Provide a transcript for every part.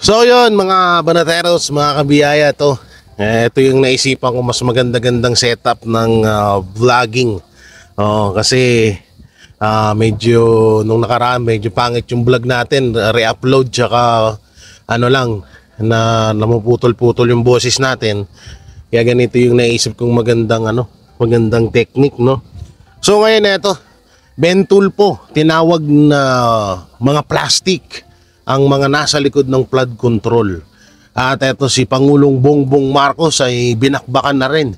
So yun mga banateros, mga kabiyaya to. Ito yung naisipan ko mas maganda-gandang setup ng vlogging. Kasi medyo nung nakaraan medyo pangit yung vlog natin, re-upload tsaka ano lang na namuputol-putol yung boses natin. Kaya ganito yung naisip kong magandang technique, no. So ngayon ito, Bentulpo, tinawag na mga plastic ang mga nasa likod ng flood control. At eto si Pangulong Bongbong Marcos ay binakbakan na rin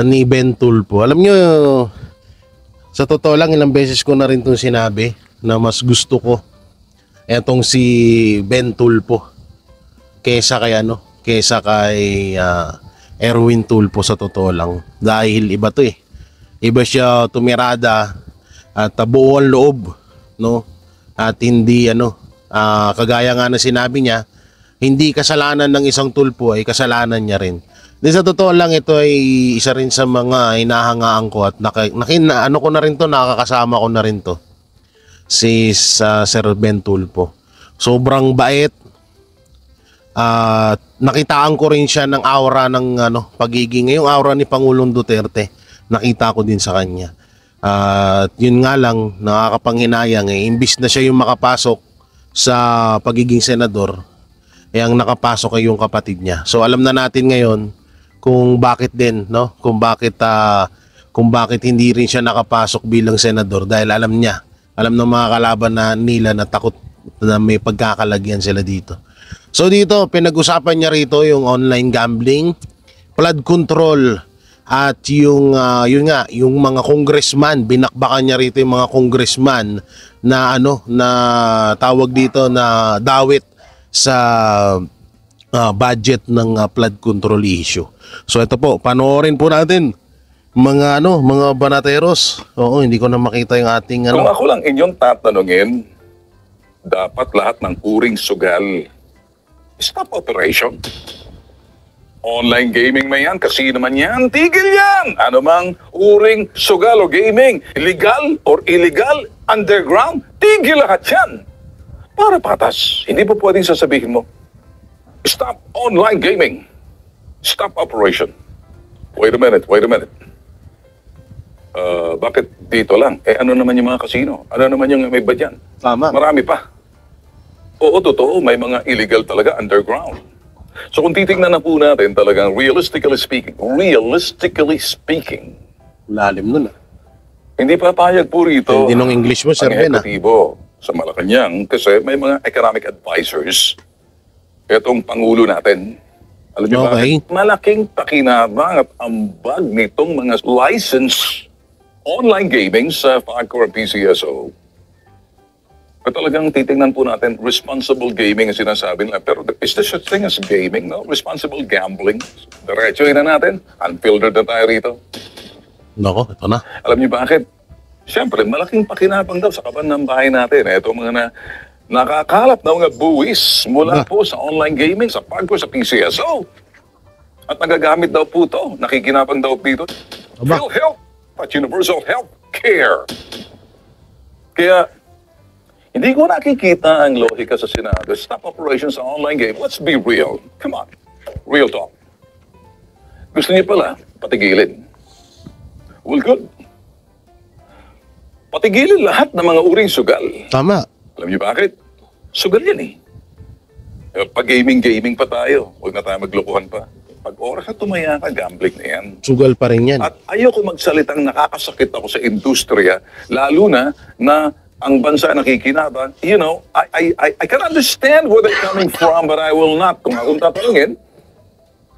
ni Bentulpo. Alam nyo, sa totoo lang ilang beses ko na rin itong sinabi na mas gusto ko etong si Bentulpo kesa kay Erwin Tulfo, sa totoo lang. Dahil iba to eh. Iba siya tumirada at buo ang loob, no? At hindi kagaya nga na sinabi niya, hindi kasalanan ng isang tulpo ay kasalanan niya rin. Di sa totoo lang, ito ay isa rin sa mga hinahangaan ko at nakakasama ko na rin to. Si Sir Bentulpo. Sobrang bait. Nakitaan ko rin siya ng aura ng pagiging, yung aura ni Pangulong Duterte. Nakita ko din sa kanya. At yun nga lang, nakakapanghinayang imbis na siya yung makapasok sa pagiging senador, ang nakapasok ay yung kapatid niya. So alam na natin ngayon kung bakit din, no? Kung bakit hindi rin siya nakapasok bilang senador, dahil alam ng mga kalaban nila na takot na may pagkakalagyan sila dito. So dito pinag-usapan niya rito yung online gambling, flood control, at yung mga congressman. Binakbakan niya rito yung mga congressman na na tawag dito na dawit sa budget ng flood control issue. So ito po, panoorin po natin mga banateros. Oo, hindi ko na makita yung ating Kung ako lang inyong tatanungin, dapat lahat ng uring sugal stop operation. Online gaming man yan, casino man yan, tigil yan! Ano mang uring sugal o gaming, legal or illegal, underground, tigil lahat yan! Para patas, hindi po pwedeng sasabihin mo, stop online gaming, stop operation. Wait a minute. Bakit dito lang? Ano naman yung mga casino? Ano naman yung may ba dyan? Tama. Marami pa. Oo, totoo, may mga illegal talaga underground. So kung titignan na po natin talagang realistically speaking, lalim nun hindi papayag po rito hindi nung English mo, Sir Ben, ang ehekutibo sa Malacanang kasi may mga economic advisors etong Pangulo natin. Alam niyo Okay. bakit? Malaking pakinabang at ambag nitong mga license online gaming sa PAGCOR at PCSO. At talagang titingnan po natin, responsible gaming ang sinasabi nila. Pero is there such thing as gaming, no? Responsible gambling. Diretso na natin. Unfiltered na tayo rito. Nako, ito na. Alam niyo bakit? Siyempre, malaking pakinabang daw sa kaban ng bahay natin. Ito mga nakakalap na mga buwis mula po sa online gaming, sa PAGCOR, sa PCSO. At nagagamit daw po ito. Nakikinabang daw dito. PhilHealth at Universal Health Care. Kaya, hindi ko nakikita ang lohika sa Senado. Stop operations sa online game. Let's be real. Come on. Real talk. Gusto niyo pala, patigilin. Well, good. Patigilin lahat ng mga uring sugal. Tama. Alam niyo bakit? Sugal yan eh. Pag gaming pa tayo, huwag na tayo maglokohan pa. Pag oras na tumaya ka, gambling na yan. Sugal pa rin yan. At ayoko magsalitang nakakasakit ako sa industriya, lalo na ang bansa nakikinabang. You know, I can understand where they're coming from, but I will not. Kung akong tatanungin,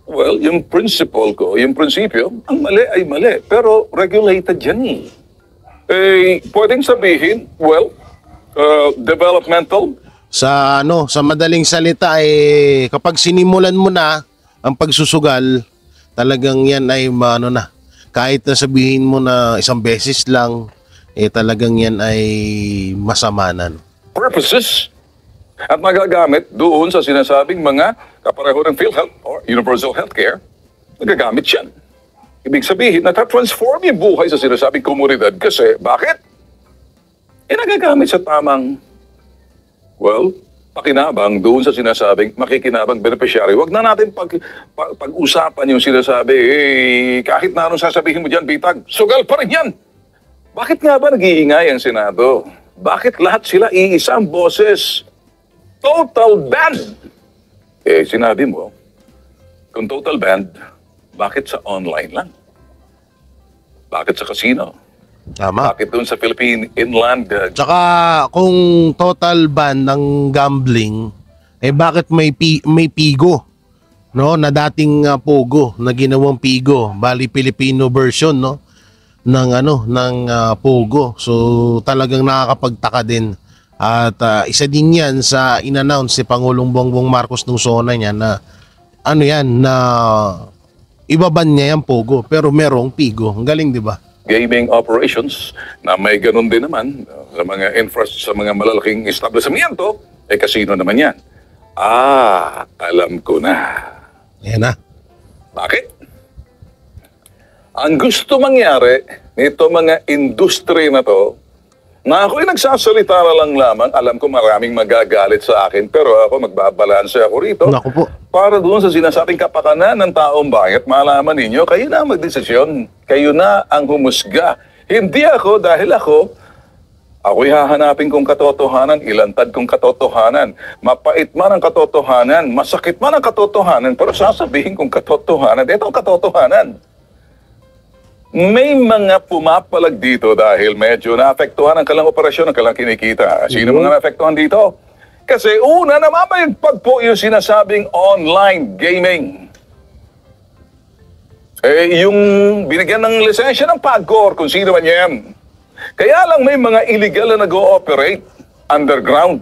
well, yung principle ko, yung prinsipyo, ang mali ay mali. Pero regulated yan eh. Pwedeng sabihin, well, developmental. Sa madaling salita kapag sinimulan mo na ang pagsusugal, talagang yan ay kahit na sabihin mo na isang beses lang, talagang yan ay masamanan. Purposes at magagamit doon sa sinasabing mga kapareho ng PhilHealth or Universal Healthcare, nagagamit yan. Ibig sabihin, natatransform yung buhay sa sinasabing komunidad kasi, bakit? Nagagamit sa tamang, well, pakinabang doon sa sinasabing makikinabang beneficiary. Huwag na natin pag-usapan yung sinasabi, kahit na anong sasabihin mo dyan, bitag, sugal pa rin yan. Bakit nga ba nag-iingay ang Senado? Bakit lahat sila iisang boses? Total ban! Sinabi mo, kung total ban, bakit sa online lang? Bakit sa casino? Tama. Bakit doon sa Philippine Inland? Tsaka kung total ban ng gambling, bakit may Pigo, no? Na dating Pogo, na ginawang Pigo, bali Filipino version, no? ng Pogo. So talagang nakakapagtaka din. At isa din 'yan sa inannounce si Pangulong Bongbong Marcos nung SONA niya na na ibaban niya yung Pogo pero merong Pigo. Ang galing, 'di ba? Gaming operations na may ganun din naman sa mga sa mga malalaking establishmento, casino naman yan. Alam ko na. Ayan na. Bakit? Ang gusto mangyari nito mga industry na to, na ako'y nagsasalita na lang lamang, alam ko maraming magagalit sa akin, pero ako magbabalanse ako rito. Naku po. Para doon sa sinasabing kapakanan ng taong bayan, malaman ninyo, kayo na ang magdesisyon. Kayo na ang humusga. Hindi ako dahil ako'y hahanapin kong katotohanan, ilantad kong katotohanan. Mapait man ang katotohanan, masakit man ang katotohanan, pero sasabihin kong katotohanan, ito ang katotohanan. May mga pumapalag dito dahil medyo naapektuhan ang kalang operasyon, ang kalang kinikita. Sino mga naapektuhan dito? Kasi una, namamayagpag po yung sinasabing online gaming. Yung binigyan ng lisensya ng PAGCOR, kung sino man yan. Kaya lang may mga illegal na nag-ooperate underground.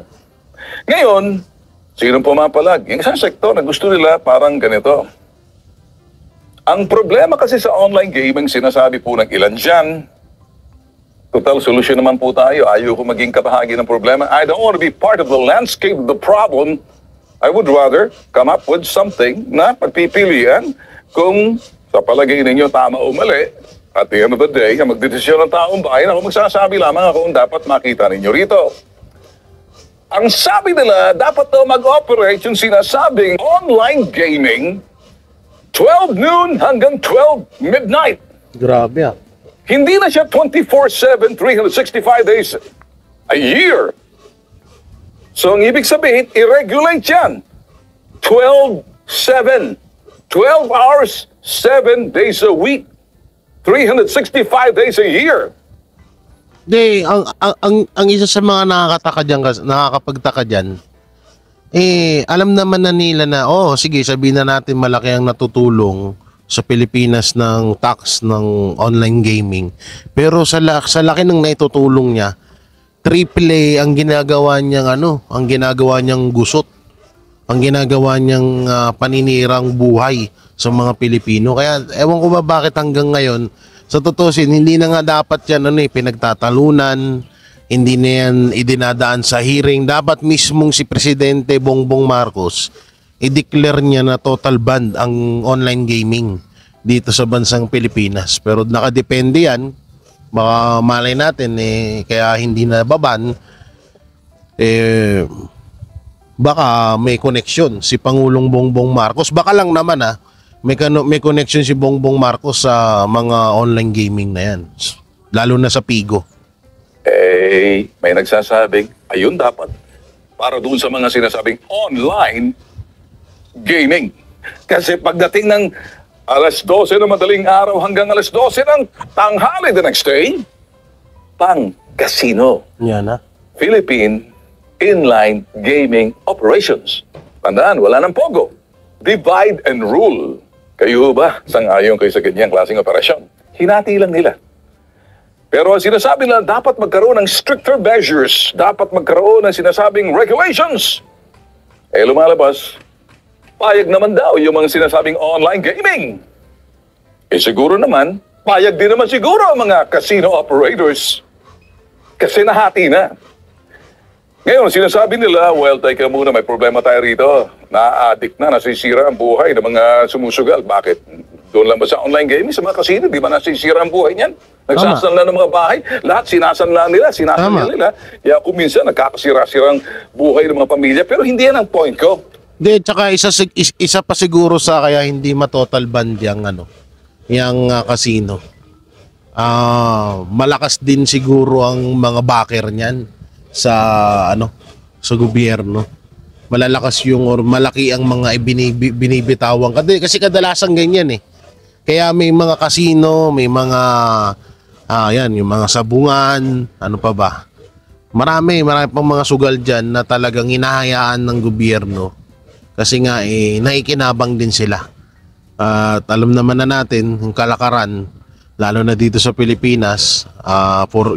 Ngayon, sinong pumapalag? Yung isang sektor na gusto nila parang ganito. Ang problema kasi sa online gaming, sinasabi po ng ilan dyan, total solution naman po tayo. Ayoko maging kabahagi ng problema. I don't want to be part of the landscape of the problem. I would rather come up with something na pagpipilian kung sa palagay ninyo tama o mali. At the end of the day, ang magdedesisyon ng taong bayan, ako magsasabi lamang ako kung dapat makita ninyo rito. Ang sabi nila, dapat daw mag-operate yung sinasabing online gaming 12 noon hanggang 12 midnight. Grabe Hindi na siya 24/7, 365 days a year. So ang ibig sabihin, i-regulate yan. 12/7. 12 hours, 7 days a week. 365 days a year. Ang isa sa mga nakakapagtaka diyan, alam naman na nila na, sige, sabihin na natin malaki ang natutulong sa Pilipinas ng tax ng online gaming. Pero sa laki ng naitutulong niya, AAA ang ginagawa niyang gusot. Ang ginagawa niyang paninirang buhay sa mga Pilipino. Kaya ewan ko ba bakit hanggang ngayon, sa tutusin, hindi na nga dapat yan pinagtatalunan. Hindi na yan idinadaan sa hearing. Dapat mismong si Presidente Bongbong Marcos i-declare niya na total ban ang online gaming dito sa bansang Pilipinas. Pero nakadepende yan. Baka malay natin kaya hindi na baban. Baka may connection si Pangulong Bongbong Marcos. Baka lang naman may connection si Bongbong Marcos sa mga online gaming na yan. Lalo na sa Pigo. May nagsasabing, ayun dapat. Para doon sa mga sinasabing online gaming. Kasi pagdating ng alas 12 ng madaling araw hanggang alas 12 ng tanghali the next day, pang casino. Yan Philippine Inline Gaming Operations. Tandaan, wala ng pogo. Divide and rule. Kayo ba, sang-ayon kayo sa ganyang klaseng operasyon? Hinati lang nila. Pero ang sinasabi na dapat magkaroon ng stricter measures, dapat magkaroon ng sinasabing regulations. Lumalabas, payag naman daw yung mga sinasabing online gaming. Siguro naman, payag din naman siguro ang mga casino operators. Kasi nahati na. Ngayon, sinasabi nila, well, teka muna, may problema tayo rito. Na-addict na, nasisira ang buhay ng mga sumusugal. Bakit? Doon lang ba sa online gaming, sa mga casino, di ba nasisira ang buhay niyan? Nagsasanla ng mga bahay, lahat sinasanla nila, Tama. nila. Kaya kung minsan nagkakasira-sirang buhay ng mga pamilya, pero hindi yan ang point ko. Hindi, tsaka isa pa siguro sa kaya hindi matotal ban yung casino. Malakas din siguro ang mga backer niyan sa sa gobyerno. Malalakas yung or malaki ang mga binibitawan kasi kadalasan ganyan eh. Kaya may mga casino, may mga yung mga sabungan, ano pa ba? Marami pang mga sugal diyan na talagang hinahayaan ng gobyerno kasi nga naikinabang din sila. At alam naman na natin yung kalakaran lalo na dito sa Pilipinas for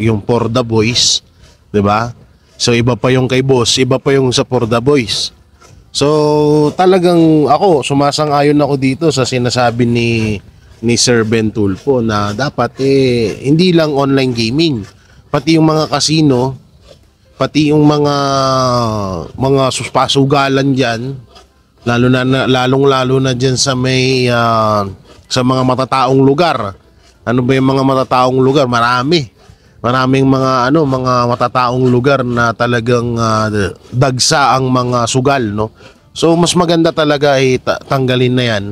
the boys, 'di ba? So iba pa yung kay boss, iba pa yung sa for the boys. So talagang ako sumasang-ayon ako dito sa sinasabi ni Sir Ben Tulfo na dapat hindi lang online gaming, pati yung mga casino, pati yung mga pasugalan diyan, lalong-lalo na diyan sa may sa mga matataong lugar. Ano ba yung mga matataong lugar? Maraming mga mga matataong lugar na talagang dagsa ang mga sugal, no? So mas maganda talaga tanggalin na 'yan.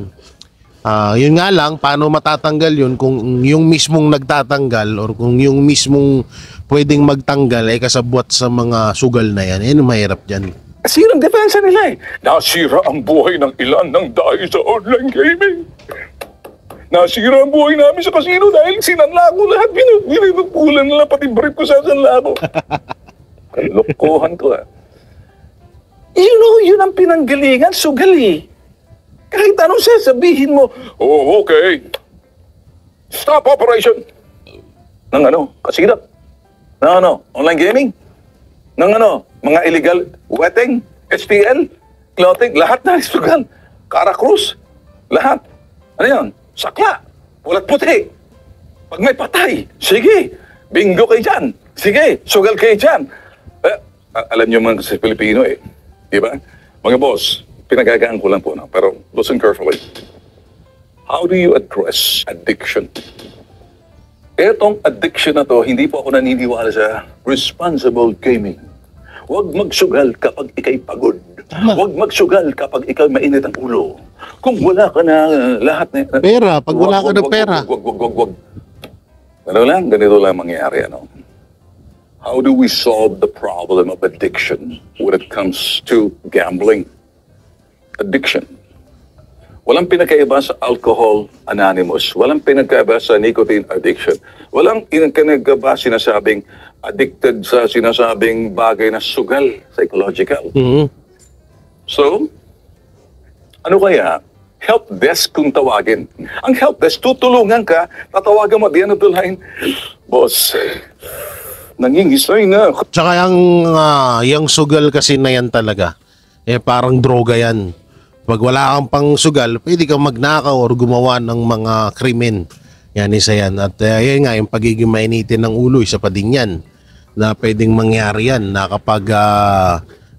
Yun nga lang, paano matatanggal yun kung yung mismong nagtatanggal or kung yung mismong pwedeng magtanggal ay kasabwat sa mga sugal na yan. Yan ang mahirap dyan. Sirang depensa nila eh. Nasira ang buhay ng ilan ng dahil sa online gaming. Nasira ang buhay namin sa casino dahil sinanla ko lahat. Binupulan nila pati brief ko sa sanla ko. Kalokohan to ah. Yun ang pinanggalingan, sugali. Kahit anong sasabihin mo, oh, okay. Stop operation. Ng casino. Ng online gaming. Ng mga illegal wedding, STL, clothing, lahat na isugal. Karakrus, lahat. Ano yun? Sakla, pulat puti. Pag may patay, sige, bingo kayo dyan. Sige, sugal kayo dyan. Alam nyo mga sa Pilipino di ba? Mga boss, pinagagaan ko lang po pero listen carefully. How do you address addiction? Etong addiction na to, hindi po ako naniniwala sa responsible gaming. Huwag magsugal kapag ikay pagod. Huwag magsugal kapag ikay mainit ang ulo. Kung wala ka na lahat na... Pera, pag wala ka ng pera. Wag. Ganito lang mangyayari, How do we solve the problem of addiction when it comes to gambling? Addiction. Walang pinagkaiba sa alcohol anonymous. Walang pinagkaiba sa nicotine addiction. Walang pinagkaiba sinasabing addicted sa sinasabing bagay na sugal, psychological. Mhm. So, ano kaya? Help desk kung tawagin. Ang help desk, tutulungan ka, tatawagan mo at the end of the line, boss, nangingisay na. Tsaka yung sugal kasi na yan talaga, parang droga yan. Pag wala kang pang sugal, pwede kang magnakaw or gumawa ng mga krimen. Yan, isa yan. At yan nga, yung pagiging mainitin ng ulo, isa pa din yan. Na pwedeng mangyari yan, na kapag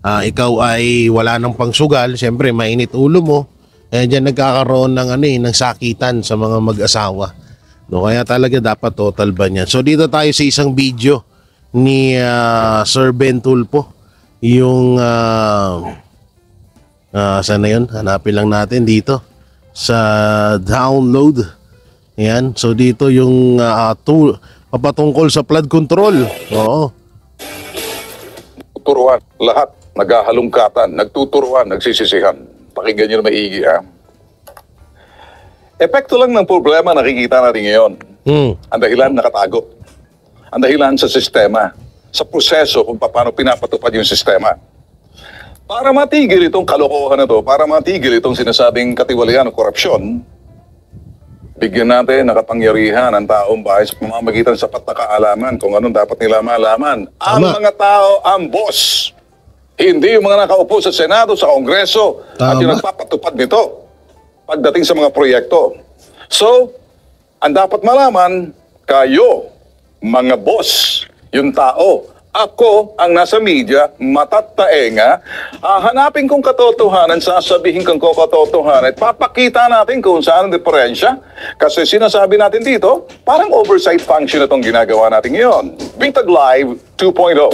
ikaw ay wala ng pang sugal, syempre mainit ulo mo, dyan nagkakaroon ng, ng sakitan sa mga mag-asawa. No, kaya talaga dapat total ban yan. So dito tayo sa isang video ni Sir Ben Tulfo, yung sana yun, hanapin lang natin dito sa download. Yan, so dito yung papatungkol sa flood control. Oo. Tuturuan, lahat naghahalungkatan, nagtuturuan, nagsisisihan. Pakinggan nyo na maigi Epekto lang ng problema nakikita natin ngayon. Ang dahilan nakatago. Ang dahilan sa sistema, sa proseso kung paano pinapatupad yung sistema. Para matigil itong kalokohan na to, para matigil itong sinasabing katiwalian o korupsyon, bigyan natin ng kapangyarihan ang taong bahay sa pamamagitan sa sapat na kaalaman kung anong dapat nila malaman. Ang mga tao ang boss. Hindi yung mga nakaupo sa Senado, sa Kongreso, at yung nagpapatupad nito pagdating sa mga proyekto. So, ang dapat malaman, kayo, mga boss, yung tao, ako ang nasa media, mata't taenga, hanapin kong katotohanan, sasabihin kong katotohanan, at papakita natin kung saan ang diferensya. Kasi sinasabi natin dito, parang oversight function itong ginagawa natin ngayon. Bitag Live 2.0.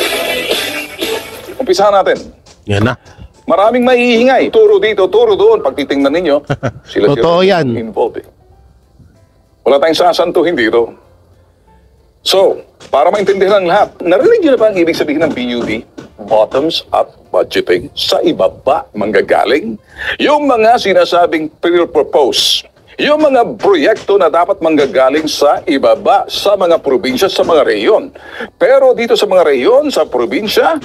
Umpisahan natin. Yan na. Maraming maiingay. Turo dito, turo doon. Pag titingnan ninyo, Totoo yan. involved eh. Wala tayong sasantuhin dito. So, para maintindihan ng lahat, narinig niyo na ba ang ibig sabihin ng BUD? Bottoms-up budgeting. Sa ibaba manggagaling. Yung mga sinasabing propose, yung mga proyekto na dapat manggagaling sa ibaba, sa mga probinsya, sa mga reyon. Pero dito sa mga reyon, sa probinsya,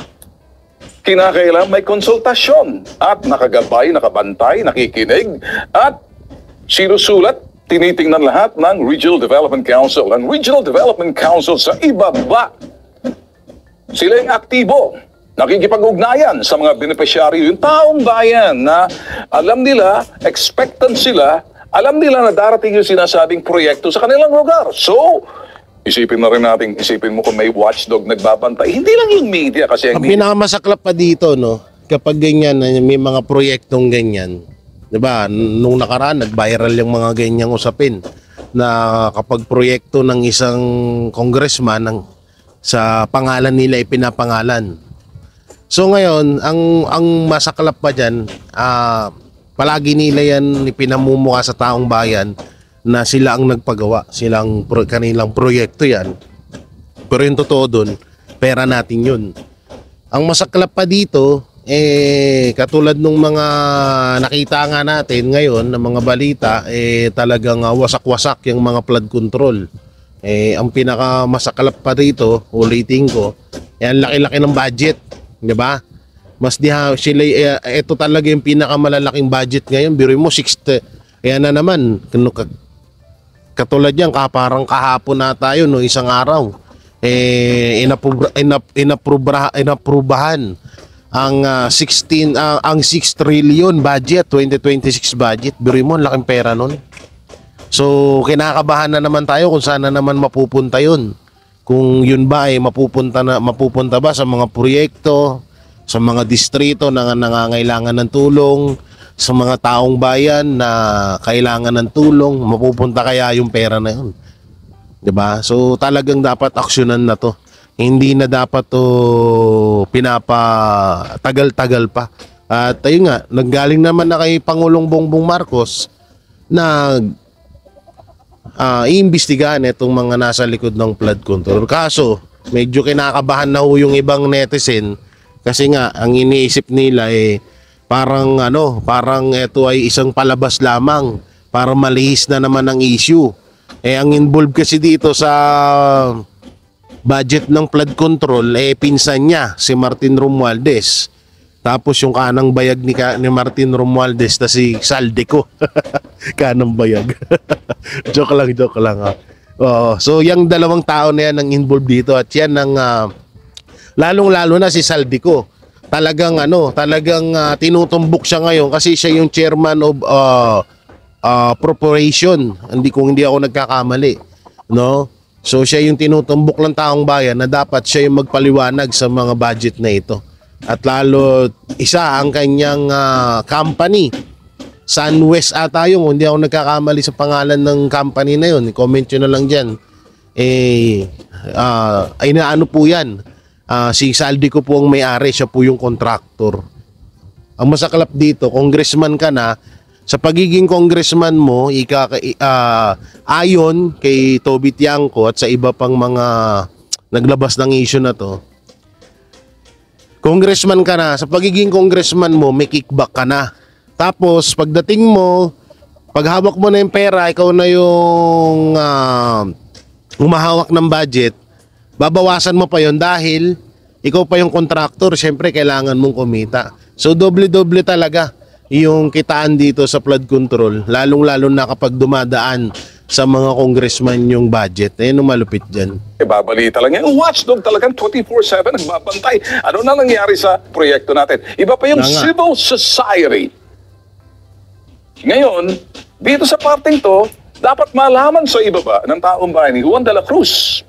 kinakailangan may konsultasyon at nakagabay, nakabantay, nakikinig at sinusulat, tinitingnan lahat ng Regional Development Council. Ang Regional Development Council sa ibaba, sila yung aktibo, nakikipag-ugnayan sa mga beneficiaryo, yung taong bayan na alam nila, expectant sila, alam nila na darating yung sinasabing proyekto sa kanilang lugar. So, isipin na rin natin, isipin mo kung may watchdog nagbabantay. Hindi lang yung media kasi Ang pinakamasaklap pa dito, no, kapag ganyan, may mga proyektong ganyan, 'di ba? Nung nakaraan nag-viral yung mga ganyang usapin na kapag proyekto ng isang congressman sa pangalan nila ipinapangalan. So ngayon, ang masaklap pa diyan, palagi nila yan ipinamumukha sa taong bayan na sila ang nagpagawa, silang kanilang proyekto yan. Pero yung totoo doon, pera natin yun. Ang masaklap pa dito, katulad nung mga nakita nga natin ngayon ng mga balita, talagang wasak-wasak yung mga flood control. Ang pinakamasaklap pa dito, ulitin ko, ang laki-laki ng budget, di ba? Mas sila, ito talaga yung pinakamalalaking budget ngayon. Biro mo 60, na naman, katulad yan, parang kahapon na tayo, no, isang araw, inaprubahan ang 6 trillion budget, 2026 budget. Biro mo, laking pera nun. So, kinakabahan na naman tayo kung saan na naman mapupunta yun. Kung yun ba ay mapupunta ba sa mga proyekto, sa mga distrito na nangangailangan ng tulong, sa mga taong bayan na kailangan ng tulong, mapupunta kaya yung pera na yun. 'Di ba? So, talagang dapat aksyonan na to. Hindi na dapat to pinapatagal-tagal pa. At ayun nga, nanggaling naman na kay Pangulong Bongbong Marcos na iimbestigahan itong mga nasa likod ng flood control. Kaso, medyo kinakabahan na ho yung ibang netizen kasi nga, ang iniisip nila parang ito ay isang palabas lamang para malihis na naman ang issue. Ang involved kasi dito sa budget ng flood control, pinsan niya, si Martin Romualdez. Tapos yung kanang bayag ni Martin Romualdez na si Saldico. Kanang bayag. joke lang. So yung dalawang tao na yan ang involved dito at yan ang lalong-lalo na si Saldico. Talagang tinutumbok siya ngayon kasi siya yung chairman of corporation. Hindi ako nagkakamali, no? So siya yung tinutumbok ng taong bayan na dapat siya yung magpaliwanag sa mga budget na ito. At lalo isa ang kanyang company, Sunwest ata yung, hindi ako nagkakamali sa pangalan ng company na yun. Comment nyo na lang dyan. Naano po yan. Si Saldico po ang may-ari, siya po yung contractor. Ang masaklap dito, congressman ka na, sa pagiging congressman mo, ayon kay Toby Tiangco at sa iba pang mga naglabas ng issue na to, congressman ka na, sa pagiging congressman mo, may kickback ka na. Tapos, pagdating mo, paghawak mo na yung pera, ikaw na yung umahawak ng budget, babawasan mo pa yon dahil ikaw pa yung contractor, syempre kailangan mong kumita. So doble-doble talaga yung kitaan dito sa flood control, lalong-lalo na kapag dumadaan sa mga congressman yung budget. Ayun ang malupit dyan. Babalita lang yan. Watchdog talagang 24/7 nagbabantay. Ano na nangyari sa proyekto natin? Iba pa yung civil society. Ngayon, dito sa parting to, dapat malaman sa ibaba ng taong bayan ni Juan de la Cruz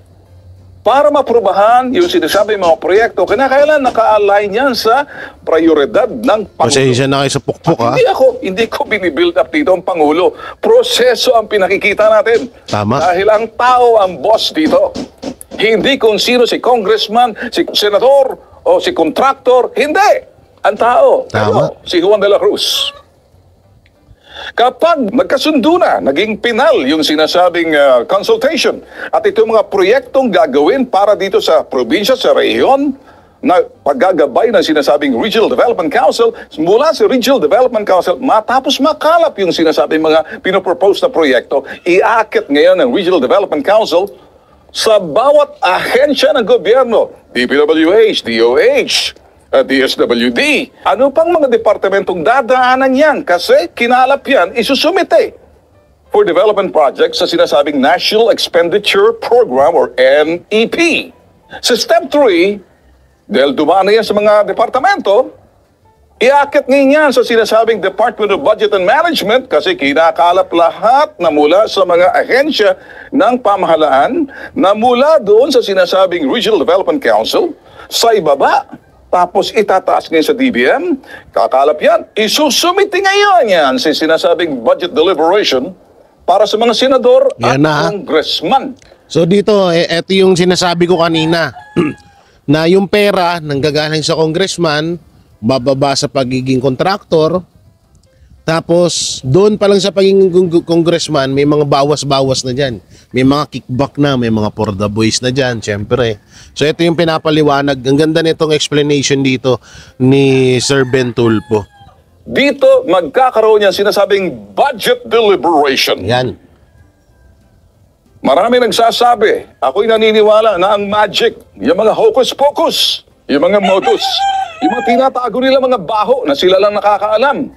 para maprubahan yung sinasabi mga proyekto, kinakailan naka-align yan sa prioridad ng Pangulo. Pasensya na kayo sa pukpok, ha? Hindi ko binibuild up dito ang Pangulo. Proseso ang pinakikita natin. Tama. Dahil ang tao ang boss dito. Hindi kung sino si congressman, si senador, o si contractor. Hindi. Ang tao. Tama. Pero si Juan de la Cruz. Kapag nagkasundo na, naging pinal yung sinasabing consultation at ito mga proyektong gagawin para dito sa probinsya, sa rehiyon, na paggagabay ng sinasabing Regional Development Council, mula sa Regional Development Council, matapos makalap yung sinasabing mga pinopropose na proyekto, iaakit ngayon ng Regional Development Council sa bawat ahensya ng gobyerno, DPWH, DOH, DSWD. Ano pang mga departamentong dadaanan yan? Kasi kinalap yan, isusumite for development projects sa sinasabing National Expenditure Program or NEP. Sa Step 3, dahil dumaan na yan sa mga departamento, iakit ngayon yan sa sinasabing Department of Budget and Management kasi kinakalap lahat na mula sa mga ahensya ng pamahalaan na mula doon sa sinasabing Regional Development Council sa ibaba. Tapos itataas ngayon sa DBM, kakalap yan, isusumiti ngayon yan sa sinasabing budget deliberation para sa mga senador at Yan na. congressman. So dito, eto yung sinasabi ko kanina, na yung pera nanggagaling sa congressman, bababa sa pagiging kontraktor, tapos doon pa lang sa pagiging congressman, may mga bawas-bawas na dyan. May mga kickback na, may mga for the boys na dyan, syempre. So ito yung pinapaliwanag. Ang ganda nitong explanation dito ni Sir Ben Tulfo. Dito magkakaroon yan sinasabing budget deliberation. Yan. Marami nagsasabi, ako'y naniniwala na ang magic, yung mga hocus-pocus, yung mga modus, yung mga tinatago nila mga baho na sila lang nakakaalam.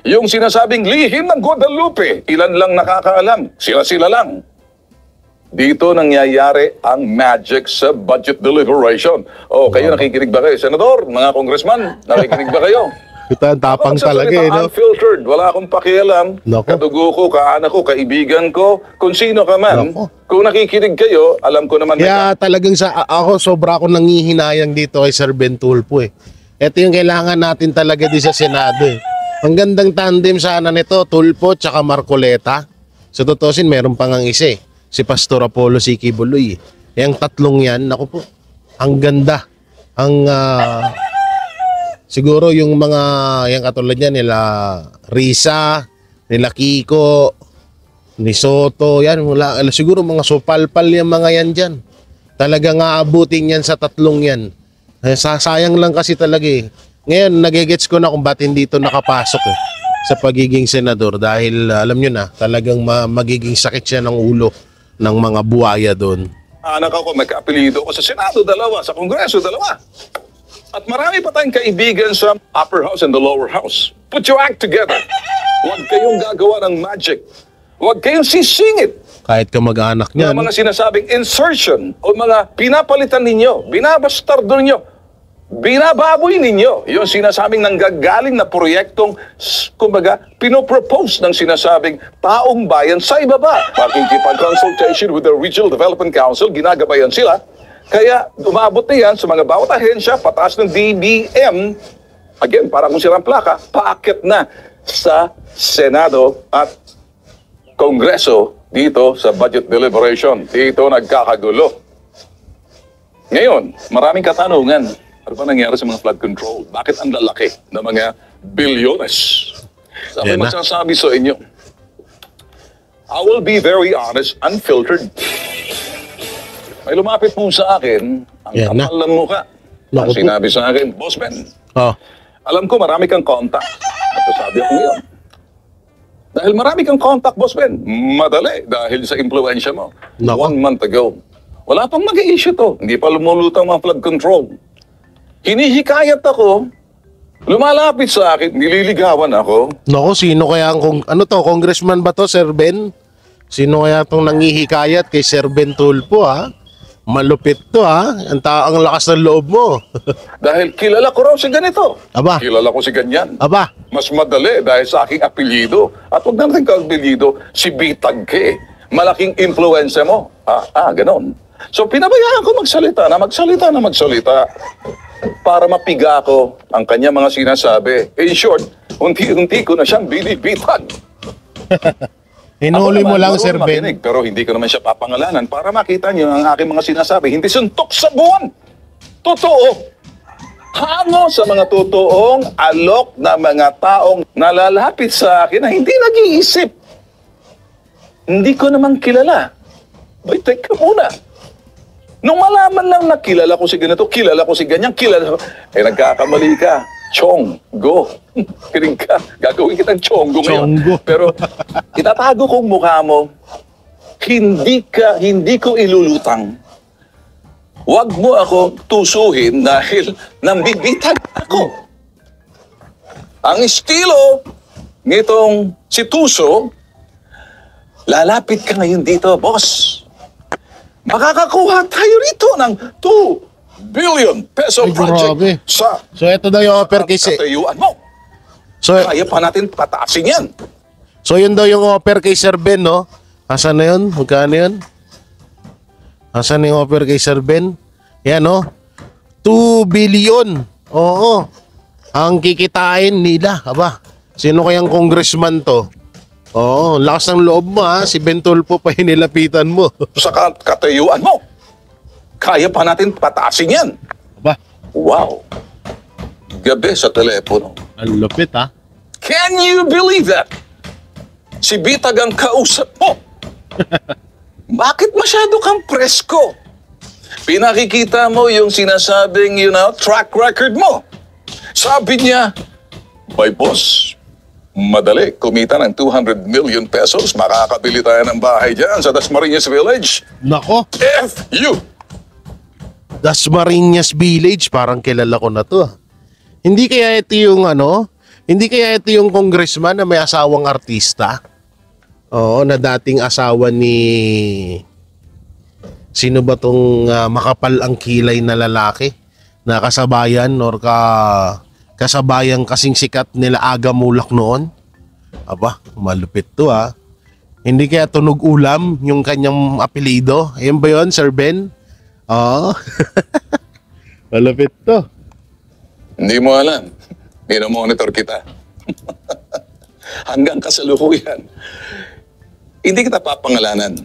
Yung sinasabing lihim ng Guadalupe, ilan lang nakakaalam, sila-sila lang. Dito nangyayari ang magic sa budget deliberation. O, kayo nakikinig ba kayo? Senador, mga congressman, nakikinig ba kayo? Ito ang tapang talaga eh, no? Unfiltered, wala akong pakialam. Nako. Katugo ko, kaanak ko, kaibigan ko, kung sino ka man. Nako. Kung nakikinig kayo, alam ko naman Kaya talagang ako, sobra akong nangihinayang dito kay Sir Ben Tulfo eh. Ito yung kailangan natin talaga di sa Senado eh. Ang gandang tandem sana nito, Tulfo tsaka Marcoleta. Sa totosin, meron pang ang isa eh. Si Pastor Apollo Siki Buloy. Yung tatlong yan, naku po, ang ganda. Ang siguro yung mga, yung katulad niya, nila Risa, nila Kiko, ni Soto, yan, wala, siguro mga sopalpal yung mga yan dyan. Talagang aabutin yan sa tatlong yan. Sayang lang kasi talaga eh. Ngayon, nagigets ko na kung ba't hindi ito nakapasok eh, sa pagiging senador dahil alam nyo na, talagang magiging sakit siya ng ulo ng mga buhaya doon. anak ako, may kaapelido ko sa Senado, dalawa, sa Kongreso, dalawa. At marami pa tayong kaibigan sa upper house and the lower house. Put your act together. Huwag kayong gagawa ng magic. Huwag kayong sisingit Kahit ka mag-anak ng niyan. mga sinasabing insertion o mga pinapalitan ninyo, binabastardo ninyo, binababoy ninyo yung sinasabing nanggagaling na proyektong, kumbaga, pinopropose ng sinasabing taong bayan sa ibaba. Pakikipag-consultation with the Regional Development Council, ginagabayan sila. Kaya umabot na yan sa mga bawat ahensya, pataas ng DBM, again, para kung sirang plaka, paakit na sa Senado at Kongreso dito sa budget deliberation. Dito nagkakagulo. Ngayon, maraming katanungan. Ano ba nangyari sa mga flood control? Bakit ang lalaki ng mga bilyones? Sabi Yan na. magsasabi sa inyo, I will be very honest, unfiltered. May lumapit po sa akin, ang Yan na. kapal ng mukha. Ang Naku po. sinabi sa akin, Boss Ben, Oh, alam ko marami kang contact. At sabi ako ngayon, dahil marami kang contact, Boss Ben, madali dahil sa impluensya mo. Naku. 1 month ago. Wala pang mag-i-issue to. Hindi pa lumulutang mga flood control. Hinihikayat ako, lumalapit sa akin, nililigawan ako. naku, sino kaya ang, ano to, congressman ba to, Sir Ben? Sino kaya itong nangihikayat kay Sir Ben Tulfo, ha? Malupit to, ha? Ang lakas ng loob mo. Dahil kilala ko raw si ganito. Aba. Kilala ko si ganyan. Aba, Mas madali dahil sa aking apelyido. At huwag na natin ka-apelyido, si Bitag ka eh. Malaking influensya mo. Ganon. So pinabayaan ko magsalita para mapiga ko ang kanya mga sinasabi. In short, unti-unti ko na siyang binibitag. Hinuli mo lang, marunong Sir Ben. makinig, pero hindi ko naman siya papangalanan para makita niyo ang aking mga sinasabi. Hindi suntok sa buwan. Totoo. Hango sa mga totoong alok na mga taong nalalapit sa akin na hindi nag-iisip. Hindi ko naman kilala. Bay, teka muna. Nung malaman lang na kilala ko si ganito, kilala ko si ganyan, kilala ko, nagkakamali ka. Chong, go. Kinig ka. Gagawin kitang chonggo ngayon. Chonggo. Pero itatago kong mukha mo, hindi ko ilulutang. Huwag mo ako tusuhin dahil nambibitag ako. Ang estilo nitong si Tuso, lalapit ka ngayon dito, boss. Makakakuha tayo rito ng 2 billion peso Ay, project grabe. sa So, ito daw yung offer kay katayuan mo. So, Kaya pa natin pataasin yan. so yun daw yung offer kay Sir Ben, no? Asan na yun? Magkano yun? Asan na yung offer kay Sir Ben? Yan, no? 2 billion. Oo. Ang kikitain nila. Aba, sino kayang congressman to? Oo, lakas ng loob mo, ha? Si Ben Tulfo pa yung nilapitan mo. Sa katayuan mo. Kaya pa natin pataasin yan. Aba, Wow. Gabi sa telepono. ang lupit, ha? Can you believe that? Si Bitag ang kausap mo. Bakit masyado kang presko? Pinakikita mo yung sinasabing, track record mo. Sabi niya, "By boss, madali, kumita ng 200 million pesos, makakabili tayo ng bahay dyan sa Dasmariñas Village. Nako, F.U. Dasmariñas Village, parang kilala ko na to. Hindi kaya ito yung hindi kaya ito yung congressman na may asawang artista? Oo, na dating asawa ni sino ba tong makapal ang kilay na lalaki na kasabayan or kasabayan kasing sikat nila Aga Mulak noon? Aba, malupit to, ha. Hindi kaya tunog ulam yung kanyang apelido? Ayun ba yun, Sir Ben? Oo. Malupit to. Hindi mo alam. Minomonitor kita. Hanggang kasalukuyan. Hindi kita papangalanan.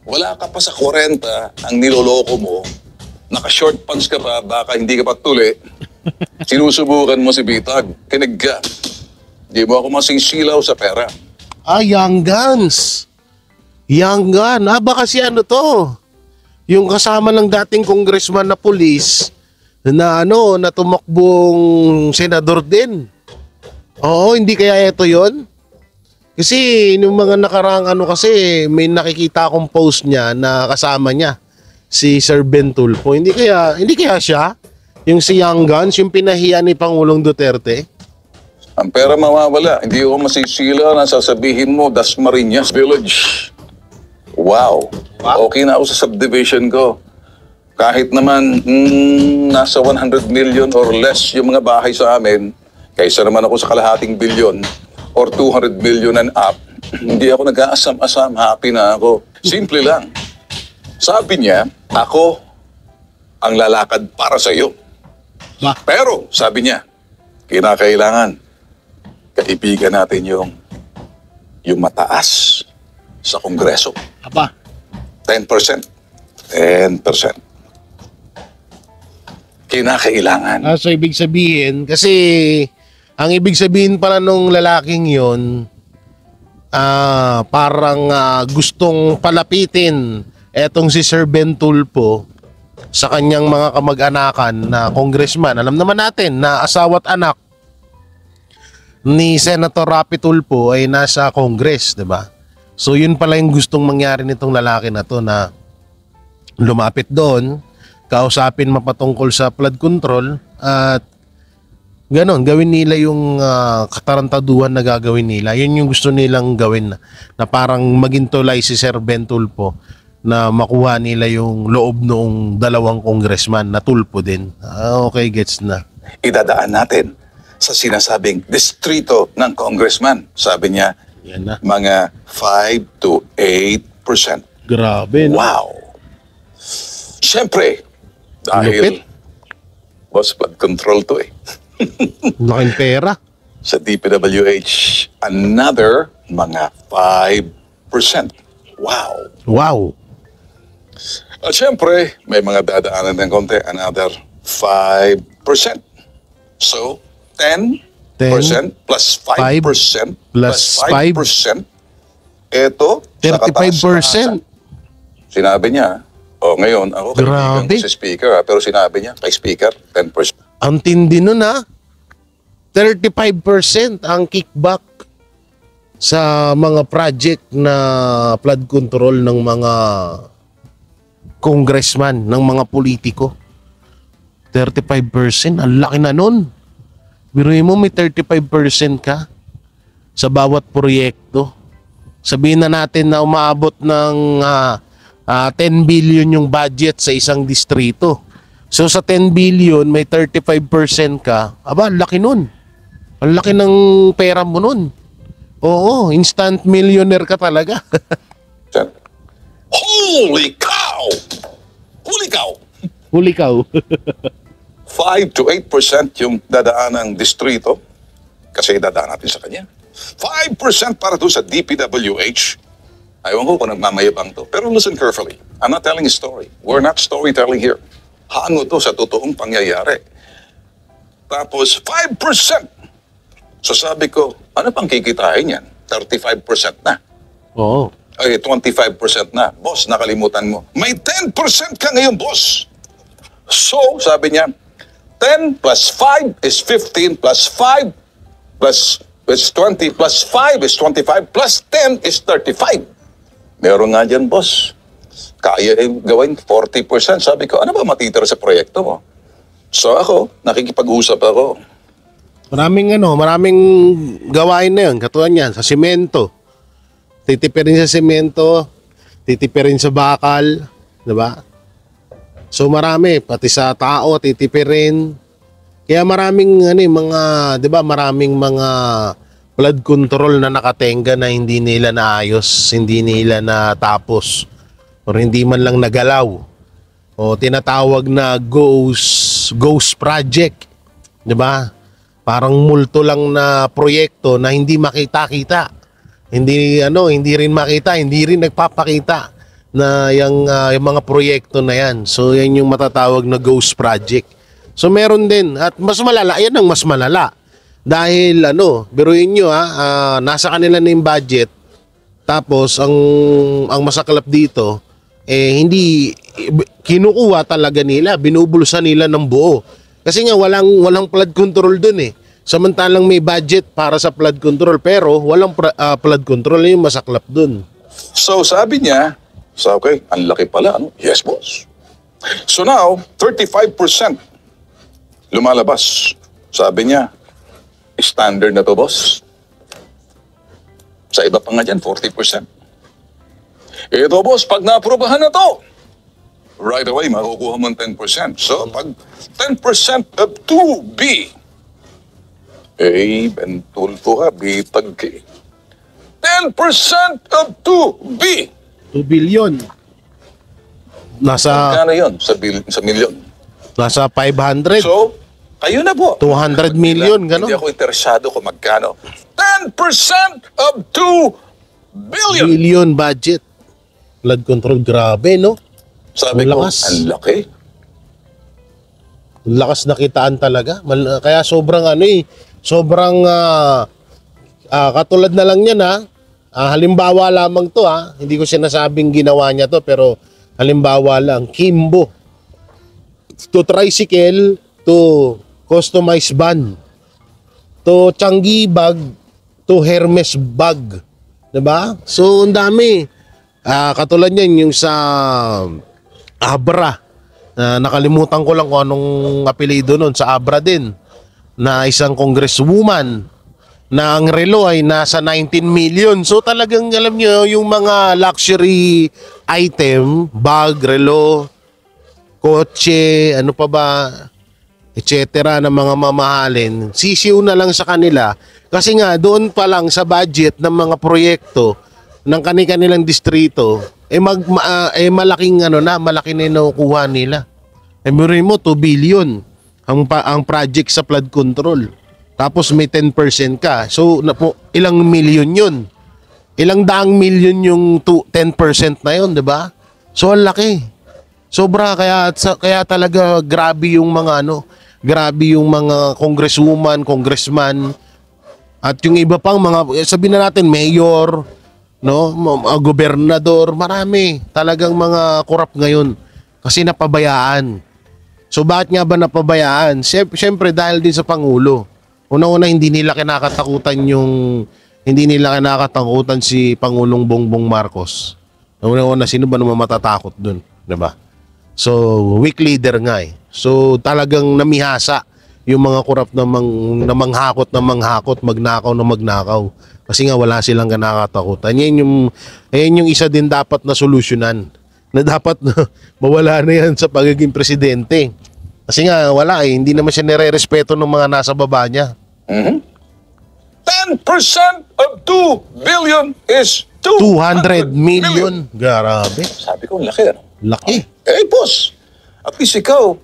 Wala ka pa sa 40, ang niloloko mo, naka-short pants ka pa, baka hindi ka pa tuli, sinusubukan mo si Bitag, kinig ka. Hindi mo ako masisilaw sa pera. Ah, Young Guns. Young Gun. Ah, baka si ano to? Yung kasama ng dating congressman na pulis na na tumakbong senador din. Oo, hindi kaya ito yon? Kasi yung mga nakarang kasi may nakikita akong post niya na kasama niya si Sir Ben Tulfo. Hindi kaya siya yung si Young Guns, yung pinahiya ni Pangulong Duterte. Ang pera mawawala. Hindi ako masisila na sasabihin mo, Dasmariñas Village. Wow. Okay na ako sa subdivision ko. Kahit naman nasa 100 million or less yung mga bahay sa amin, kaysa naman ako sa kalahating bilyon or 200 million and up, hindi ako nag-aasam-asam. Happy na ako. Simple lang. Sabi niya, ako ang lalakad para sa iyo. Pero, sabi niya, kinakailangan kaibigan natin yung mataas sa Kongreso. Aba. 10%. 10%. Kinakailangan. So ibig sabihin, kasi ang ibig sabihin pala nung lalaking yon, parang gustong palapitin etong si Sir Ben Tulfo sa kanyang mga kamag-anakan na congressman. Alam naman natin na asawa't anak ni Senator Rapi Tulfo ay nasa Congress, 'di ba? So yun pala yung gustong mangyari nitong lalaki na to, na lumapit doon, kausapin mapatungkol sa flood control at ganon, gawin nila yung katarantaduhan na gagawin nila. Yun yung gusto nilang gawin na parang maging tulay si Sir Ben Tulfo na makuha nila yung loob noong dalawang congressman na Tulfo din. Okay, gets na. Idadaan natin sa sinasabing distrito ng congressman. Sabi niya, Yan na. mga 5 to 8%. Grabe, no? Wow! Siyempre, Lupit. dahil, boss, flood control to eh. Laking pera. Sa DPWH, another mga 5%. Wow! Wow. At syempre, may mga dadaanan ng konti, another 5%. So, 10% plus 5% plus 5%. Ito, sa kataas na 35%. sinabi niya, ngayon, ako kaibigan Grabe. ko si speaker, pero sinabi niya, kay speaker, 10%. Ang tindi nun, ha? 35% ang kickback sa mga project na flood control ng mga congressman, ng mga politiko. 35%, ang laki na nun. Biruin mo, may 35% ka sa bawat proyekto. Sabihin na natin na umaabot ng 10 billion yung budget sa isang distrito. So sa 10 billion, may 35% ka. Aba, laki nun. Ang laki ng pera mo nun. Oo, instant millionaire ka talaga. Holy cow! Holy cow! Huli ka. 5 to 8% yung dadaan ng distrito kasi dadaan natin sa kanya. 5% para doon sa DPWH. Ayaw ko kung nagmamayabang to. Pero listen carefully. I'm not telling a story. We're not storytelling here. Hango to sa totoong pangyayari. Tapos 5%. So sabi ko, ano pang kikitain yan? 35% na. Oo. Ay, 25% na. Boss, nakalimutan mo. May 10% ka ngayon, boss. So, sabi niya, 10 plus 5 is 15 plus 5 plus is 20 plus 5 is 25 plus 10 is 35. Meron nga dyan, boss. Kaya gawin 40%. Sabi ko, ano ba matitira sa proyekto mo? So ako, nakikipag-usap ako. Maraming gawain na yun. Katulad yan, sa simento. Titipirin sa simento, titipirin sa bakal, di ba? So marami, pati sa tao, titipirin. Kaya maraming di ba, maraming mga flood control na nakatenga na hindi nila naayos, hindi nila natapos, or hindi man lang nagalaw. O tinatawag na ghost project, di ba? Parang multo lang na proyekto na hindi makita-kita. Hindi rin makita, hindi rin nagpapakita na yung mga proyekto na yan. So yan yung matatawag na ghost project. So meron din at mas malala, yan ang mas malala. Dahil biruin nyo nasa kanila na yung budget. Tapos ang masaklap dito hindi kinukuha talaga nila, binubulsa nila ng buo. Kasi nga walang flood control dun eh. Samantalang may budget para sa flood control pero walang flood control, yung masaklap dun. So sabi niya, okay, ang laki pala, ano? Yes, boss. So now, 35% lumalabas. Sabi niya, standard na to, boss. Sa iba pa nga dyan, 40%. Ito, boss, pag na-aprobahan na to, right away, makukuha mo ng 10%. So, pag 10% of 2B, bentulfo ka, bitag ka. 10% of 2B. 2 billion. Nasa Kano yun sa milyon? nasa 500, So, kayo na po. 200 million, gano'n. Hindi ako interesado kung magkano. 10% of 2 billion. Billion budget. Flood control, grabe, no? Sabi Ang ko, lakas. ang laki. Lakas na kitaan talaga. Kaya sobrang sobrang katulad na lang yan halimbawa lamang to hindi ko sinasabing ginawa niya to pero halimbawa lang, Kimbo to tricycle to customized van to Changi bag to Hermes bag, 'di ba? So ang dami. Katulad niyan yung sa Abra. Nakalimutan ko lang kung anong apelyido nun, sa Abra din, na isang congresswoman na ang relo ay nasa 19 million. So talagang alam nyo, yung mga luxury item, bag, relo, kotse, ano pa ba, etc. na mga mamahalin, sisiw na lang sa kanila. Kasi nga, doon pa lang sa budget ng mga proyekto ng kanilang distrito, malaking malaki na yung nakukuha nila. Meron mo 2 billion ang project sa flood control. Tapos may 10% ka. So ilang million 'yun? Ilang daang million yung 10% na 'yon, 'di ba? So ang laki. Sobra kaya talaga grabe yung mga grabe yung mga congressman at yung iba pang mga sabihin na natin mayor, gobernador, marami talagang mga corrupt ngayon kasi napabayaan. So bakit nga ba napabayaan? Siyempre dahil din sa pangulo. Una-una hindi nila kinakatakutan si Pangulong Bongbong Marcos. Una-una sino ba naman matatakot dun, 'di ba? So weak leader nga eh. So talagang namihasa yung mga corrupt na manghakot, magnakaw. Kasi nga wala silang kinakatakutan. Yan yung isa din dapat na solusyonan. Na dapat mawala na yan sa pagiging presidente. Kasi nga wala eh, hindi naman siya nire-respeto ng mga nasa baba niya. 10% of 2 billion is 200 million. Grabe. Sabi ko, laki ano? Laki. Boss, at least ikaw,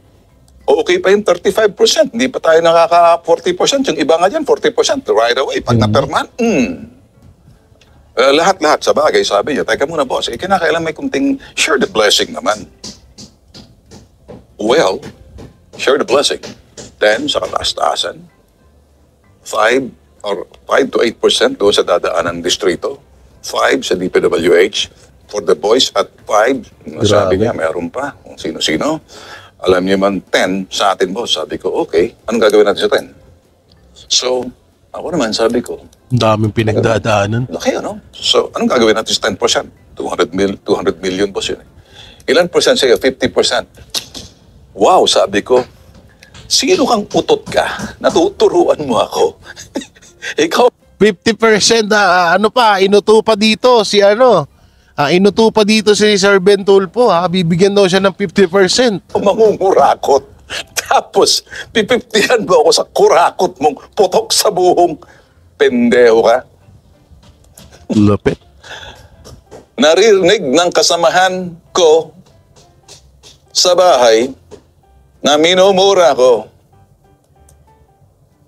okay pa yung 35%. Hindi pa tayo nakaka 40%. Yung iba nga dyan, 40% right away. Pag na-perman, lahat-lahat sa bagay, sabi niya, teka muna boss, kinakailan may kunting share the blessing naman. Well, share the blessing. 10 sa kataas-taasan, 5 to 8% doon sa dadaan ng distrito, 5 sa DPWH, for the boys at 5, sabi niya, meron pa, kung sino-sino. Alam niyo man, 10 sa atin, boss. Sabi ko, okay, anong gagawin natin sa 10? So, ako naman, sabi ko, ang daming pinagdadaanan. laki, ano? So, anong gagawin natin sa 10%? 200 million, boss yun. Ilan percent sa'yo? 50%. Wow, sabi ko, sino kang putot ka? Natuturuan mo ako. Ikaw, 50% inuto pa dito si Sir Ben Tulfo, bibigyan daw siya ng 50%. mangungurakot. Tapos, pipiptihan mo ako sa kurakot mong putok sa buhong. Pendeho ka. Lapit. Naririnig ng kasamahan ko sa bahay na minumura ko.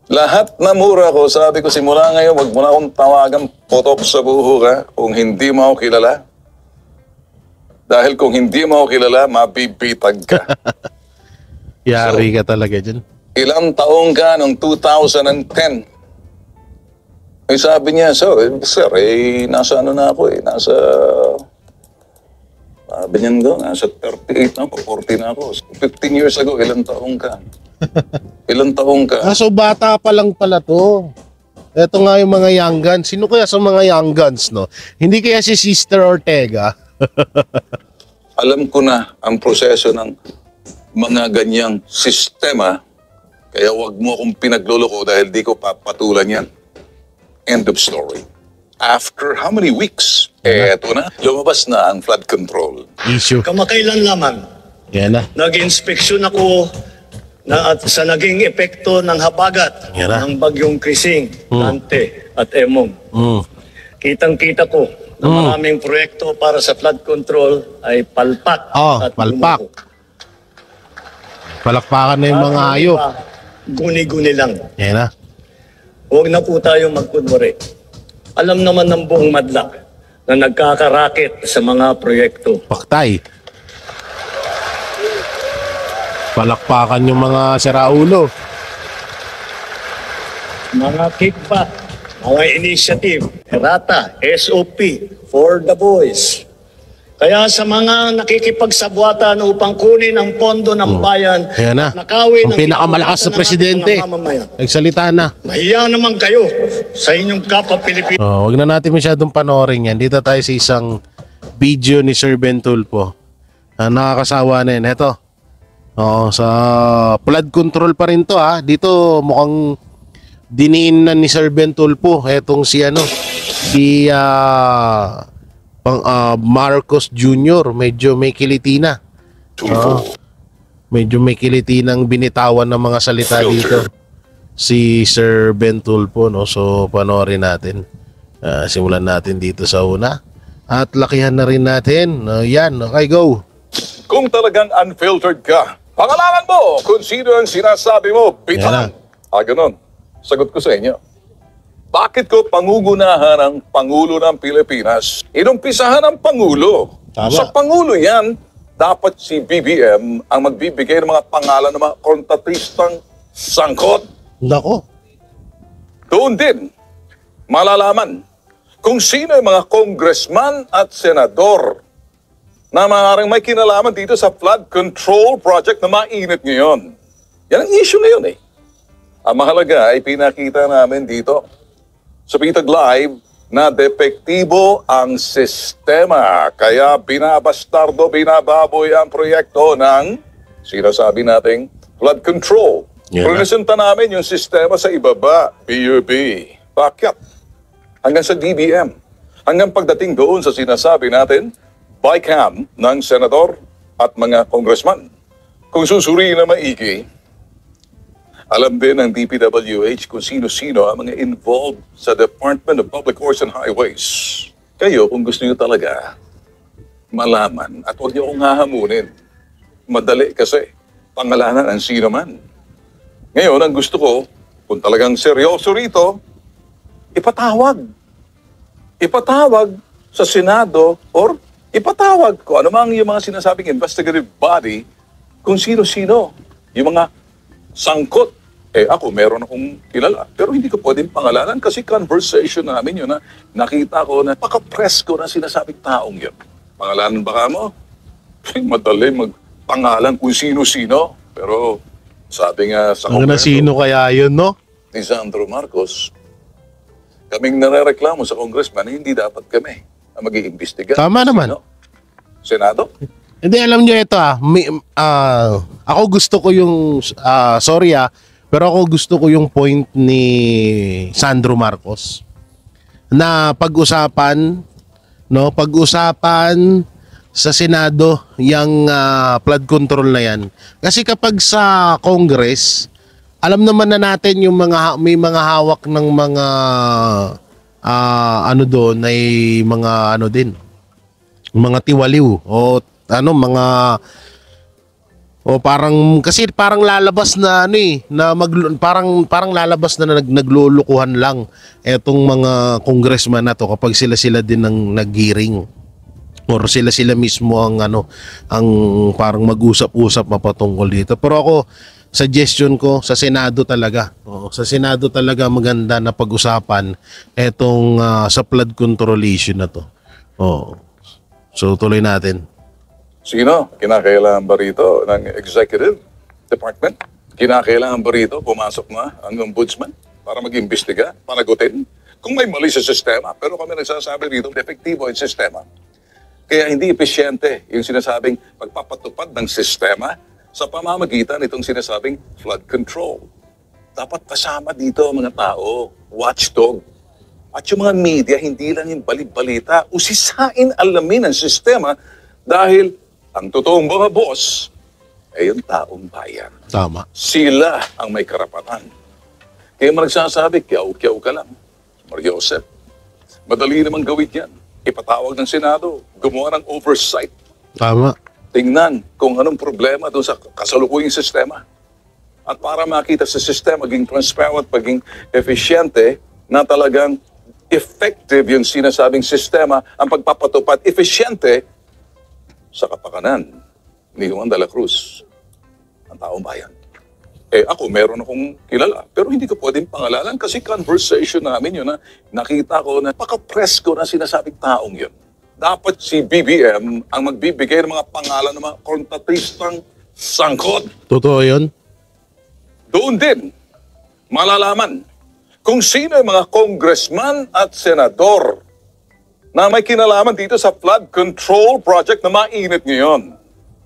Lahat na mura ko, sabi ko, simula ngayon, wag mo na akong tawagan putok sa buho ka kung hindi mo ako kilala. Dahil kung hindi mo ako kilala, mabibitag ka. Yari ka talaga dyan. Ilang taong ka noong 2010? Sabi niya, sir, nasa ano na ako sabi niya nasa 38 na ako, 40 na ako. 15 years ago, ilang taong ka? Ilang taong ka? So bata pa lang pala to. Ito nga yung mga young guns. Sino kaya sa mga young guns, no? Hindi kaya si Sister Ortega? Alam ko na ang proseso ng mga ganyang sistema, kaya wag mo akong pinagluloko dahil di ko papatulan yan. End of story. After how many weeks? Eto na, lumabas na ang flood control. Issue. Kamakailan lamang, Yan na. nag-inspeksyon ako sa naging epekto ng habagat Yan na. ng bagyong Krising, Dante at Emong. Kitang-kita ko na maraming proyekto para sa flood control ay palpak at palpak. gumuho. Palakpakan na yung mga At hayop. iba, guni-guni lang. Yan na. Huwag na po tayong magkunwari. Alam naman ng buong madlak na nagkakaraket sa mga proyekto. Paktay. Palakpakan yung mga siraulo. Mga kickback, mga initiative, errata, SOP, for the boys. Kaya sa mga nakikipagsabwatan upang kunin ang pondo ng bayan, Ayan na. nakawin Ang pinakamalakas na presidente. Nagsalita na. Mahiya naman kayo sa inyong kapwa Pilipino. Wag na natin masyadong panoorin yan. Dito tayo sa isang video ni Sir Ben Tulfo. Nakakasawa na yun. Ito. Sa flood control pa rin to ha. Dito mukhang diniin na ni Sir Ben Tulfo. Etong si Marcos Jr. Medyo may kilitina. Medyo may kilitinang binitawan ng mga salita dito. Si Sir Ben Tulfo, no? So panoorin natin. Simulan natin dito sa una. At lakihan na rin natin. Yan, okay, go. Kung talagang unfiltered ka, pangalanan mo kung sino ang sinasabi mo, Yan bitaw. Ganon. Sagot ko sa inyo. Bakit ko pangugunahan ang Pangulo ng Pilipinas? Inumpisahan ang Pangulo. Tama. Sa Pangulo yan, dapat si BBM ang magbibigay ng mga pangalan ng mga kontratistang sangkot. Nako. Doon din, malalaman kung sino yung mga congressman at senador na maaaring may kinalaman dito sa flood control project na mainit ngayon. Yan ang issue ngayon eh. Ang mahalaga ay pinakita namin dito sa Pitag Live na depektibo ang sistema. Kaya binabastardo, binababoy ang proyekto ng sinasabi nating flood control. Yan. Presenta namin yung sistema sa ibaba, PUB. Pakyat. Hanggang sa DBM. Hanggang pagdating doon sa sinasabi natin, bycam ng senador at mga congressman. Kung susuriin na maigi, alam din ng DPWH kung sino-sino ang mga involved sa Department of Public Works and Highways. Kayo, kung gusto nyo talaga malaman at huwag nyo akong hahamunin, madali kasi pangalanan ang sino man. Ngayon, ang gusto ko, kung talagang seryoso rito, ipatawag. Ipatawag sa Senado or ipatawag ko ano mang yung mga sinasabing investigative body kung sino-sino yung mga sangkot. Ako, meron akong kilala. Pero hindi ko pwedeng pangalanan kasi conversation namin yun na nakita ko na paka-press ko na sinasabing taong yun. Pangalanan baka mo? Madali magpangalan kung sino-sino. Pero sabi nga sa Ang na sino kaya yun, no? ni Sandro Marcos, kaming narereklamo sa congressman na hindi dapat kami ang mag-iimbestiga. Tama naman. Sino? Senado? Hindi, alam nyo ito ako gusto ko yung, sorry pero ako gusto ko yung point ni Sandro Marcos na pag-usapan sa Senado yung flood control na yan. Kasi kapag sa Congress, alam naman na natin yung may mga hawak ng mga doon ay mga din mga tiwaliw o parang kasi parang lalabas na parang lalabas na naglulukuhan lang etong mga congressman na to kapag sila din ang nag-hearing or sila mismo ang ang parang mag-usap-usap mapatungkol dito. Pero ako, suggestion ko sa Senado talaga. Sa Senado talaga maganda na pag-usapan etong sa flood control issue na to. So tuloy natin. Sino? Kinakailangan ba rito ng executive department? Kinakailangan ba rito pumasok na ang ombudsman para mag-imbestiga, panagutin? Kung may mali sa sistema, pero kami nagsasabi rito, epektibo ang sistema. Kaya hindi epesyente yung sinasabing pagpapatupad ng sistema sa pamamagitan nitong sinasabing flood control. Dapat kasama dito ang mga tao, watchdog. At yung mga media, hindi lang yung balita, usisain alamin ang sistema dahil ang totoong mga boss ay yung taong bayan. Tama. Sila ang may karapatan. Kaya nagsasabi, kiyaw-kiyaw ka lang. Joseph, madali namang gawin yan. Ipatawag ng Senado, gumawa ng oversight. Tama. Tingnan kung anong problema doon sa kasalukuyang sistema. At para makita sa sistema, maging transparent, maging efficiente, na talagang effective yung sinasabing sistema, ang pagpapatupad, efficiente sa kapakanan ni Juan de la Cruz, ang taong bayan. Ako, meron akong kilala, pero hindi ko pwedeng pangalanan kasi conversation namin yun na nakita ko na paka-press ko na sinasabing taong yun. Dapat si BBM ang magbibigay ng mga pangalan ng mga kontratistang sangkot. Totoo yun? Doon din, malalaman kung sino yung mga congressman at senador na may kinalaman dito sa flood control project na mainit ngayon.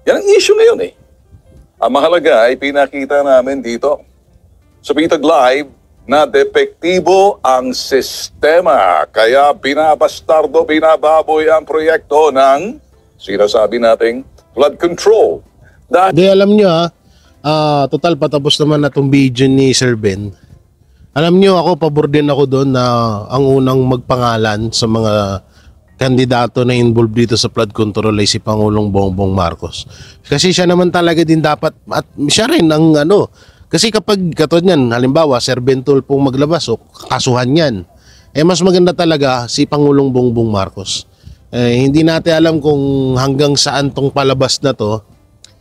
Yan ang issue ngayon eh. Ang mahalaga ay pinakita namin dito sa Pitag Live na depektibo ang sistema. Kaya binabastardo, binababoy ang proyekto ng sinasabi nating flood control. Di, alam nyo total patapos naman na itong video ni Sir Ben. Alam nyo, ako pabor din ako doon na ang unang magpangalan sa mga kandidato na involved dito sa flood control ay si Pangulong Bongbong Marcos. Kasi siya naman talaga din dapat, at siya rin ang ano, kasi kapag katulad niyan, halimbawa, serbentol pong maglabas o kasuhan yan, mas maganda talaga si Pangulong Bongbong Marcos. Hindi natin alam kung hanggang saan tong palabas na to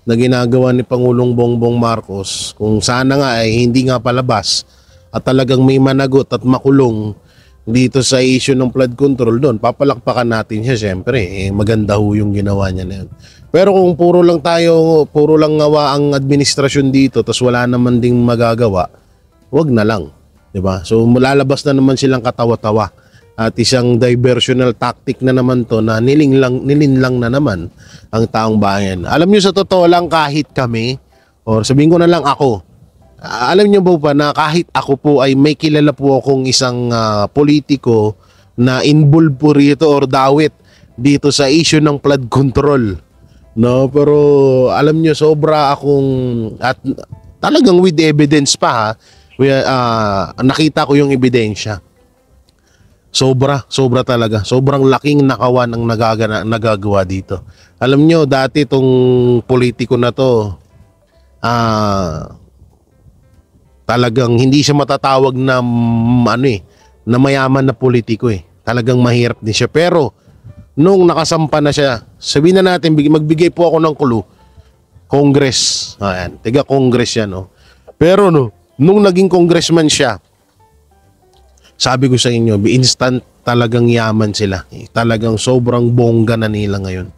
na ginagawa ni Pangulong Bongbong Marcos, kung sana nga ay hindi nga palabas at talagang may managot at makulong dito sa issue ng flood control doon, papalakpakan natin siya syempre. Maganda ho yung ginawa niya na yun. Pero kung puro lang ngawa ang administrasyon dito tapos wala naman ding magagawa, wag na lang, 'di ba? So lalabas na naman silang katawa-tawa at isang diversional tactic na naman to na nilinlang na naman ang taong bayan. Alam niyo, sa totoo lang, kahit kami, or sabihin ko na lang ako, alam niyo ba na kahit ako po ay may kilala po akong isang politiko na involved po rito or dawit dito sa issue ng flood control. No, pero alam niyo, sobra akong, at talagang with evidence pa nakita ko yung ebidensya. Sobra talaga. Sobrang laking nakawan ang nagagawa dito. Alam niyo, dati tong politiko na to, talagang hindi siya matatawag na na mayaman na politiko eh. Talagang mahirap din siya. Pero nung nakasampa na siya, sabihin na natin, magbigay po ako ng clue, Congress. Ayan, tiga Congress yan, no. Pero nung naging congressman siya, sabi ko sa inyo, instant talagang yaman sila. Talagang sobrang bongga na nila ngayon.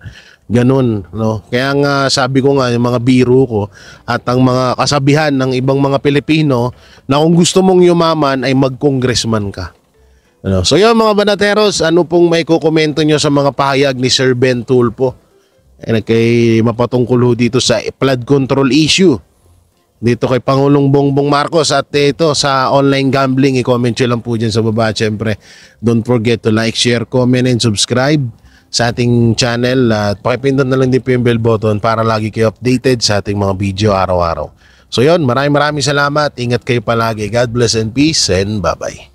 Ganun, no? Kaya nga sabi ko nga, yung mga biro ko at ang mga kasabihan ng ibang mga Pilipino na kung gusto mong yumaman ay mag-congressman ka. Ano? So yun mga banateros, ano pong may kukomento nyo sa mga pahayag ni Sir Ben Tulfo kay mapatungkol ho dito sa flood control issue dito kay Pangulong Bongbong Marcos at ito sa online gambling? I-comment nyo lang po dyan sa baba. Siyempre, don't forget to like, share, comment, and subscribe sa ating channel at pakipindot na lang din po yung bell button para lagi kayo updated sa ating mga video araw-araw. So yun, maraming salamat. Ingat kayo palagi. God bless and peace and bye-bye.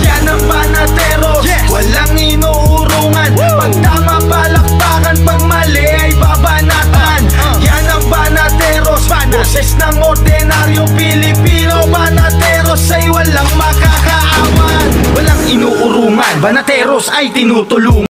Yan ang Banateros, walang inuurungan. Pag tama palakpakan, pag mali ay babanatan. Yan ang Banateros, boses ng ordinaryong Pilipino. Banateros ay walang makakaawan, walang inuurungan. Banateros ay tinutulungan.